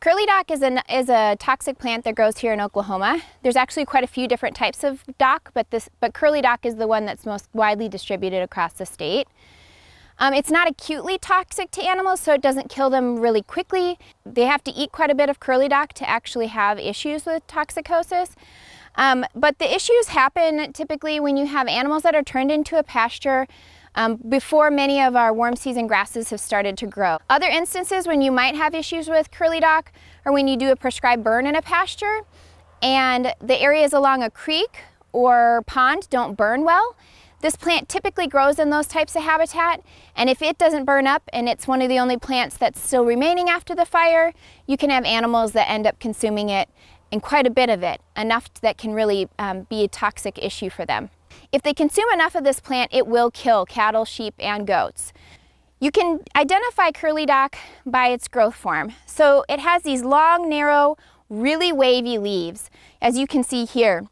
Curly dock is a toxic plant that grows here in Oklahoma. There's actually quite a few different types of dock, but curly dock is the one that's most widely distributed across the state. It's not acutely toxic to animals, so it doesn't kill them really quickly. They have to eat quite a bit of curly dock to actually have issues with toxicosis. But the issues happen typically when you have animals that are turned into a pasture before many of our warm season grasses have started to grow. Other instances when you might have issues with curly dock are when you do a prescribed burn in a pasture and the areas along a creek or pond don't burn well. This plant typically grows in those types of habitat, and if it doesn't burn up and it's one of the only plants that's still remaining after the fire, you can have animals that end up consuming it, and quite a bit of it, enough that can really be a toxic issue for them. If they consume enough of this plant, it will kill cattle, sheep, and goats. You can identify curly dock by its growth form. So it has these long, narrow, really wavy leaves, as you can see here.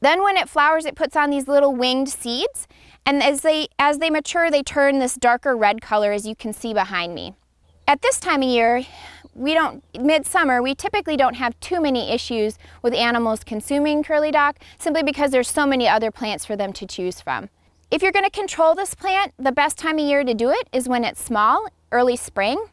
Then when it flowers, it puts on these little winged seeds, and as they mature, they turn this darker red color, as you can see behind me. At this time of year, midsummer, we typically don't have too many issues with animals consuming curly dock, simply because there's so many other plants for them to choose from. If you're going to control this plant, the best time of year to do it is when it's small, early spring.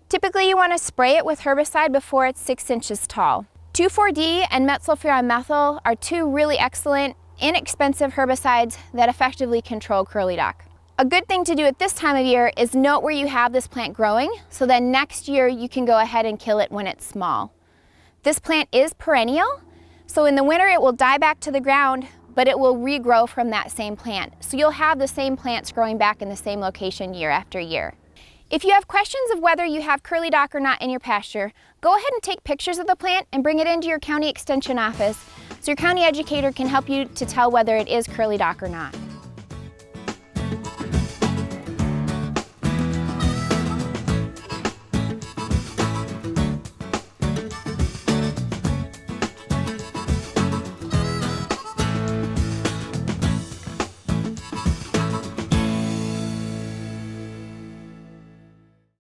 Typically you want to spray it with herbicide before it's 6 inches tall. 2,4-D and metsulfuron methyl are two really excellent, inexpensive herbicides that effectively control curly dock. A good thing to do at this time of year is note where you have this plant growing, so then next year you can go ahead and kill it when it's small. This plant is perennial, so in the winter it will die back to the ground, but it will regrow from that same plant. So you'll have the same plants growing back in the same location year after year. If you have questions of whether you have curly dock or not in your pasture, go ahead and take pictures of the plant and bring it into your county extension office so your county educator can help you to tell whether it is curly dock or not.